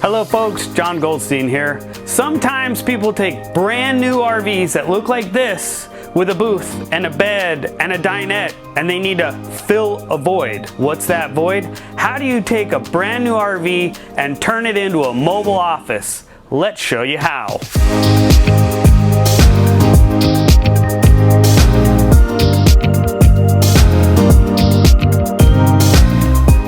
Hello folks, John Goldstein here. Sometimes people take brand new RVs that look like this with a booth and a bed and a dinette and they need to fill a void. What's that void? How do you take a brand new RV and turn it into a mobile office? Let's show you how.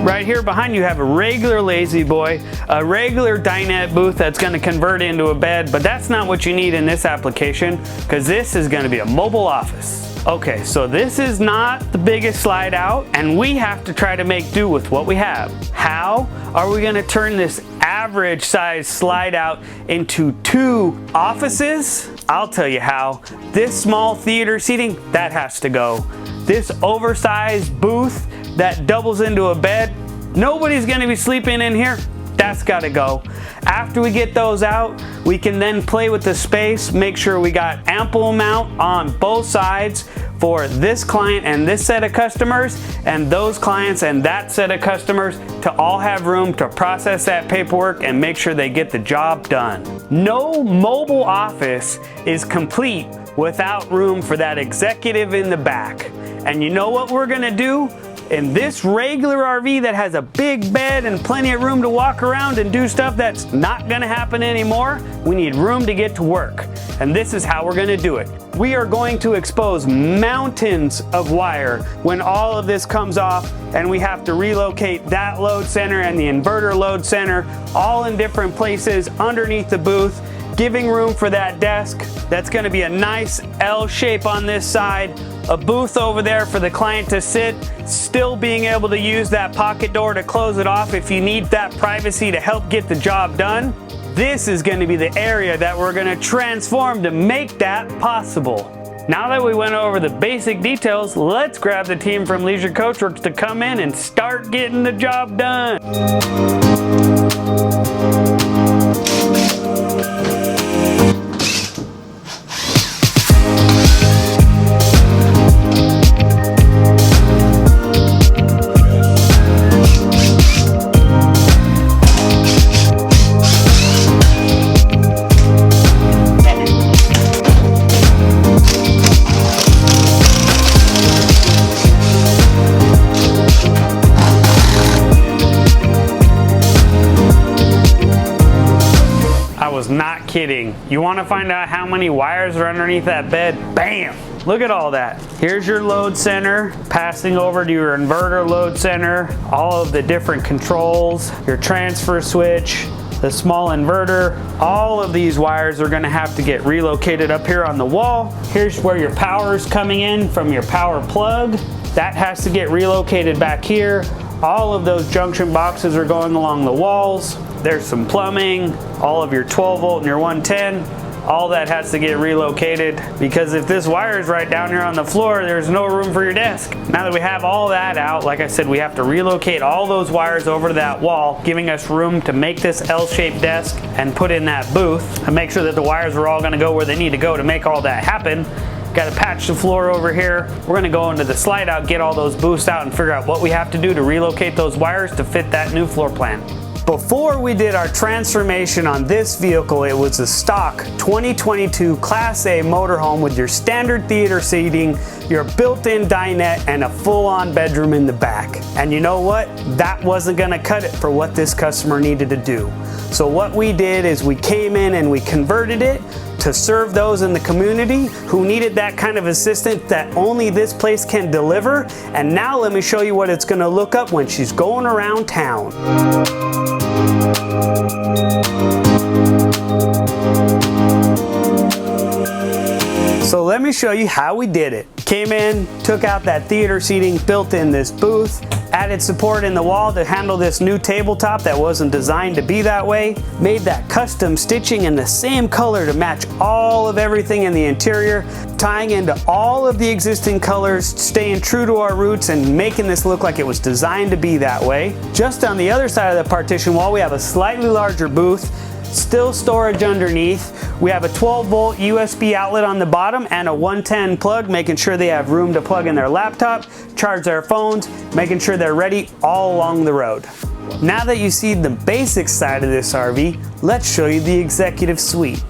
Right here behind you have a regular lazy boy, a regular dinette booth that's going to convert into a bed, but that's not what you need in this application because this is going to be a mobile office. Okay, so this is not the biggest slide out and we have to try to make do with what we have. How are we going to turn this average size slide out into 2 offices? I'll tell you how. This small theater seating, that has to go. This oversized booth that doubles into a bed, nobody's gonna be sleeping in here, that's gotta go. After we get those out, we can then play with the space, make sure we got ample amount on both sides for this client and this set of customers, and those clients and that set of customers to all have room to process that paperwork and make sure they get the job done. No mobile office is complete without room for that executive in the back. And you know what we're gonna do? In this regular RV that has a big bed and plenty of room to walk around and do stuff that's not gonna happen anymore, we need room to get to work. And this is how we're gonna do it. We are going to expose mountains of wire when all of this comes off and we have to relocate that load center and the inverter load center all in different places underneath the booth, giving room for that desk. That's gonna be a nice L shape on this side, a booth over there for the client to sit, still being able to use that pocket door to close it off if you need that privacy to help get the job done. This is gonna be the area that we're gonna transform to make that possible. Now that we went over the basic details, let's grab the team from Leisure Coachworks to come in and start getting the job done. Not kidding. You want to find out how many wires are underneath that bed? Bam! Look at all that. Here's your load center, passing over to your inverter load center, all of the different controls, your transfer switch, the small inverter. All of these wires are going to have to get relocated up here on the wall. Here's where your power is coming in from your power plug. That has to get relocated back here. All of those junction boxes are going along the walls. There's some plumbing, all of your 12 volt and your 110, all that has to get relocated because if this wire is right down here on the floor, there's no room for your desk. Now that we have all that out, like I said, we have to relocate all those wires over to that wall, giving us room to make this L-shaped desk and put in that booth and make sure that the wires are all gonna go where they need to go to make all that happen. Got to patch the floor over here. We're gonna go into the slide out, get all those booths out and figure out what we have to do to relocate those wires to fit that new floor plan. Before we did our transformation on this vehicle, it was a stock 2022 Class A Motorhome with your standard theater seating, your built-in dinette, and a full-on bedroom in the back. And you know what? That wasn't gonna cut it for what this customer needed to do. So what we did is we came in and we converted it to serve those in the community who needed that kind of assistance that only this place can deliver. And now let me show you what it's gonna look up when she's going around town. So let me show you how we did it. Came in, took out that theater seating, built in this booth, added support in the wall to handle this new tabletop that wasn't designed to be that way, made that custom stitching in the same color to match all of everything in the interior, tying into all of the existing colors, staying true to our roots and making this look like it was designed to be that way. Just on the other side of the partition wall, we have a slightly larger booth, still storage underneath. We have a 12 volt USB outlet on the bottom and a 110 plug, making sure they have room to plug in their laptop, charge their phones, making sure they're ready all along the road. Now that you see the basic side of this RV, let's show you the executive suite.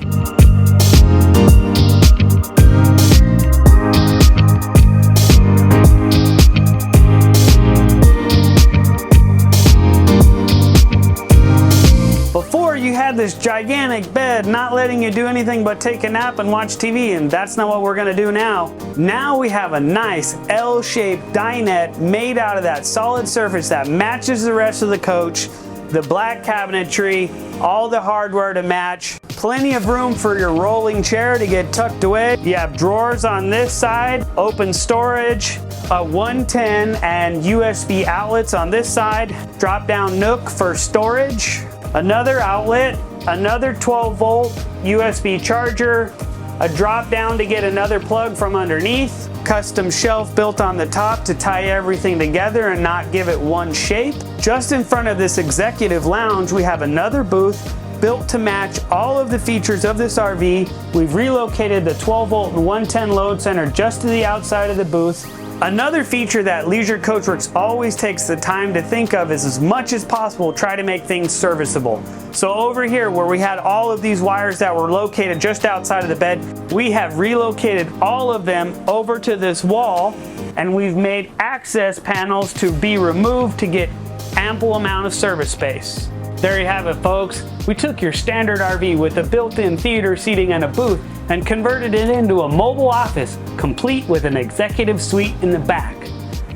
Before, you had this gigantic bed not letting you do anything but take a nap and watch TV, and that's not what we're gonna do now. Now we have a nice L-shaped dinette made out of that solid surface that matches the rest of the coach, the black cabinetry, all the hardware to match, plenty of room for your rolling chair to get tucked away. You have drawers on this side, open storage, a 110 and USB outlets on this side, drop down nook for storage, another outlet, another 12 volt USB charger, a drop down to get another plug from underneath, custom shelf built on the top to tie everything together and not give it one shape. Just in front of this executive lounge, we have another booth built to match all of the features of this RV. We've relocated the 12 volt and 110 load center just to the outside of the booth. Another feature that Leisure Coachworks always takes the time to think of is, as much as possible, try to make things serviceable. So over here where we had all of these wires that were located just outside of the bed, we have relocated all of them over to this wall, and we've made access panels to be removed to get ample amount of service space. There you have it, folks. We took your standard RV with a built-in theater seating and a booth and converted it into a mobile office, complete with an executive suite in the back.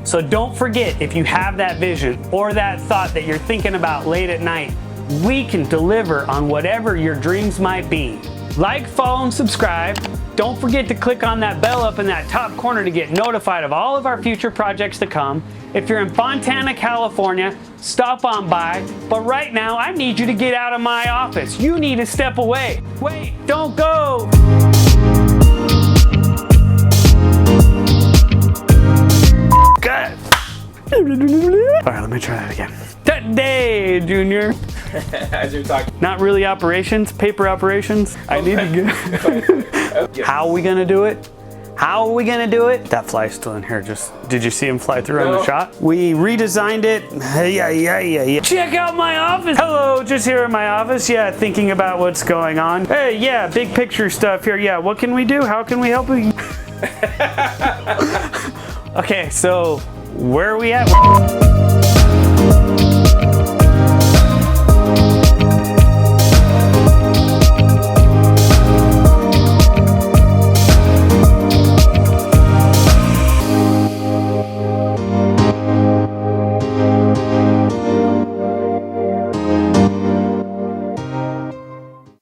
So don't forget, if you have that vision or that thought that you're thinking about late at night, we can deliver on whatever your dreams might be. Like, follow, and subscribe. Don't forget to click on that bell up in that top corner to get notified of all of our future projects to come. If you're in Fontana, California, stop on by. But right now, I need you to get out of my office. You need to step away. Wait, don't go. Got it. All right, let me try that again. Today, Junior. As you're talking. Not really operations, paper operations. I need to get. How are we gonna do it? How are we gonna do it? That fly's still in here. Just, did you see him fly through on the shot? We redesigned it. Yeah. Check out my office. Hello, just here in my office. Yeah, thinking about what's going on. Hey, yeah, big picture stuff here. Yeah, what can we do? How can we help you? Okay, so where are we at?